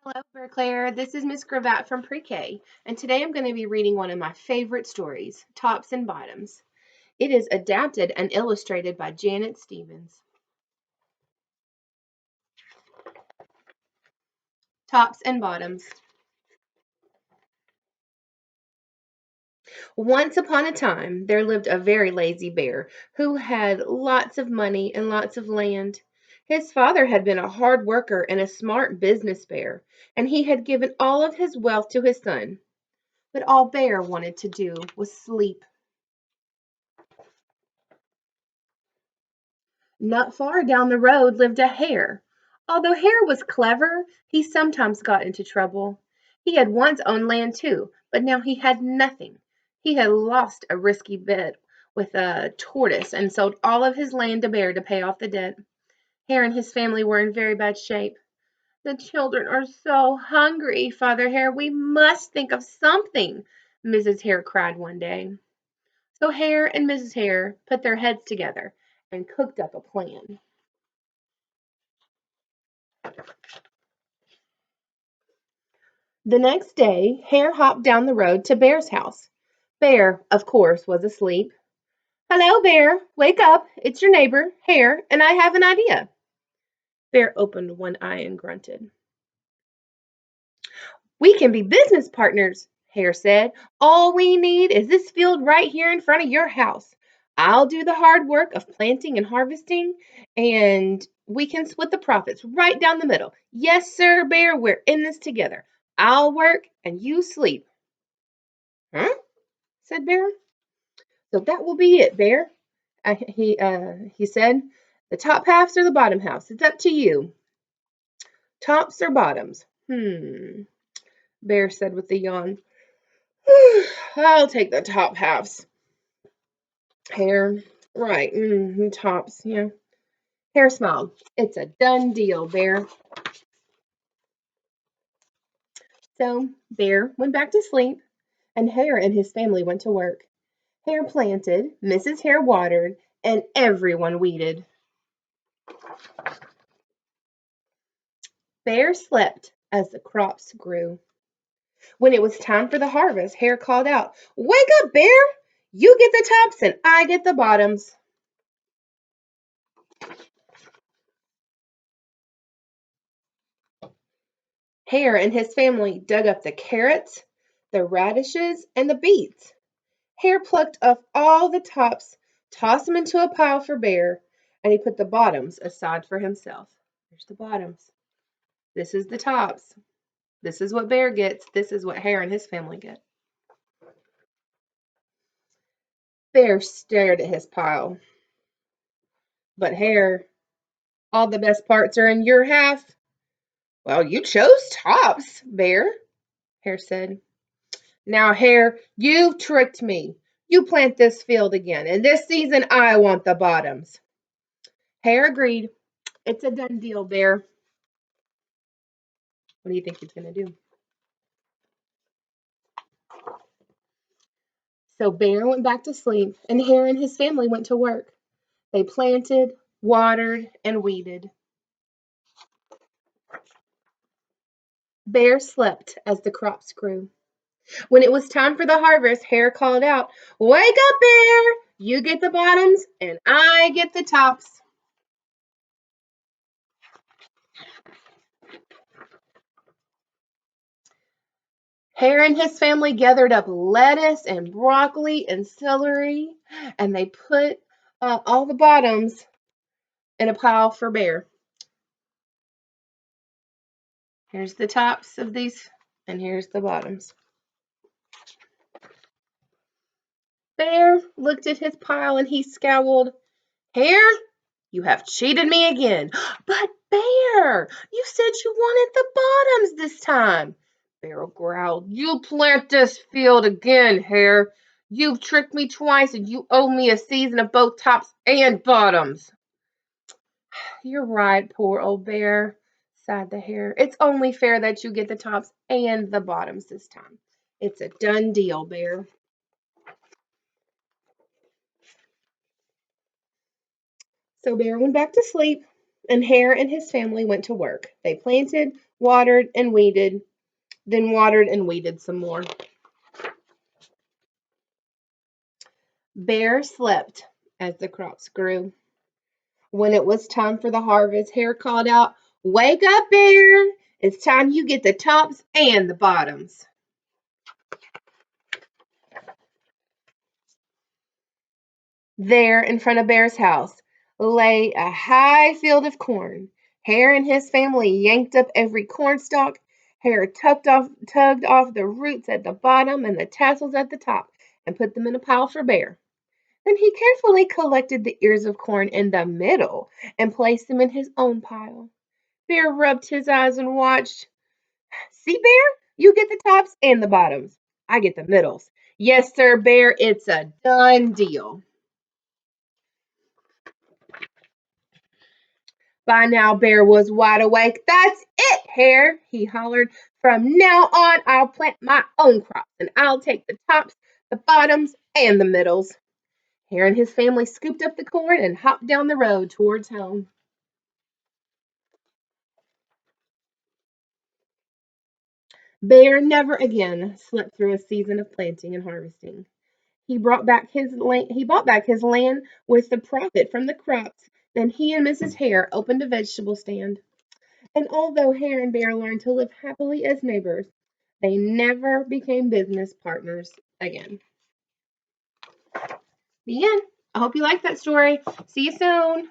Hello, Bercair. This is Miss Gravatt from Pre-K, and today I'm going to be reading one of my favorite stories, Tops and Bottoms. It is adapted and illustrated by Janet Stevens. Tops and Bottoms. Once upon a time, there lived a very lazy bear who had lots of money and lots of land. His father had been a hard worker and a smart business bear, and he had given all of his wealth to his son. But all Bear wanted to do was sleep. Not far down the road lived a hare. Although Hare was clever, he sometimes got into trouble. He had once owned land too, but now he had nothing. He had lost a risky bet with a tortoise and sold all of his land to Bear to pay off the debt. Hare and his family were in very bad shape. The children are so hungry, Father Hare. We must think of something, Mrs. Hare cried one day. So Hare and Mrs. Hare put their heads together and cooked up a plan. The next day, Hare hopped down the road to Bear's house. Bear, of course, was asleep. Hello, Bear. Wake up. It's your neighbor, Hare, and I have an idea. Bear opened one eye and grunted. We can be business partners, Hare said. All we need is this field right here in front of your house. I'll do the hard work of planting and harvesting, and we can split the profits right down the middle. Yes, sir, Bear, we're in this together. I'll work and you sleep. Huh? Said Bear. So that will be it, Bear. He said. The top halves or the bottom halves. It's up to you. Tops or bottoms? Bear said with a yawn. I'll take the top halves. Hare. Right. Tops. Yeah. Hare smiled. It's a done deal, Bear. So Bear went back to sleep, and Hare and his family went to work. Hare planted, Mrs. Hare watered, and everyone weeded. Bear slept as the crops grew. When it was time for the harvest, Hare called out, Wake up, Bear! You get the tops and I get the bottoms. Hare and his family dug up the carrots, the radishes, and the beets. Hare plucked off all the tops, tossed them into a pile for Bear, and he put the bottoms aside for himself. There's the bottoms. This is the tops. This is what Bear gets. This is what Hare and his family get. Bear stared at his pile. But Hare, all the best parts are in your half. Well, you chose tops, Bear, Hare said. Now, Hare, you've tricked me. You plant this field again, and this season I want the bottoms. Hare agreed. It's a done deal, Bear. What do you think he's going to do? So Bear went back to sleep, and Hare and his family went to work. They planted, watered, and weeded. Bear slept as the crops grew. When it was time for the harvest, Hare called out, Wake up, Bear! You get the bottoms, and I get the tops. Hare and his family gathered up lettuce and broccoli and celery, and they put all the bottoms in a pile for Bear. Here's the tops of these, and here's the bottoms. Bear looked at his pile and he scowled. Hare, you have cheated me again. But Bear, you said you wanted the bottoms this time. Bear growled. You plant this field again, Hare. You've tricked me twice and you owe me a season of both tops and bottoms. You're right, poor old Bear, sighed the Hare. It's only fair that you get the tops and the bottoms this time. It's a done deal, Bear. So Bear went back to sleep, and Hare and his family went to work. They planted, watered and weeded, then watered and weeded some more. Bear slept as the crops grew. When it was time for the harvest, Hare called out, "Wake up, Bear! It's time you get the tops and the bottoms." There, in front of Bear's house, lay a high field of corn. Hare and his family yanked up every cornstalk. Hare tugged off the roots at the bottom and the tassels at the top and put them in a pile for Bear. Then he carefully collected the ears of corn in the middle and placed them in his own pile. Bear rubbed his eyes and watched. "See, Bear, you get the tops and the bottoms. I get the middles. Yes, sir, Bear, it's a done deal." By now, Bear was wide awake. "That's it, Hare," he hollered. "From now on, I'll plant my own crops, and I'll take the tops, the bottoms, and the middles." Hare and his family scooped up the corn and hopped down the road towards home. Bear never again slept through a season of planting and harvesting. He bought back his land with the profit from the crops. Then he and Mrs. Hare opened a vegetable stand. And although Hare and Bear learned to live happily as neighbors, they never became business partners again. The end. I hope you liked that story. See you soon.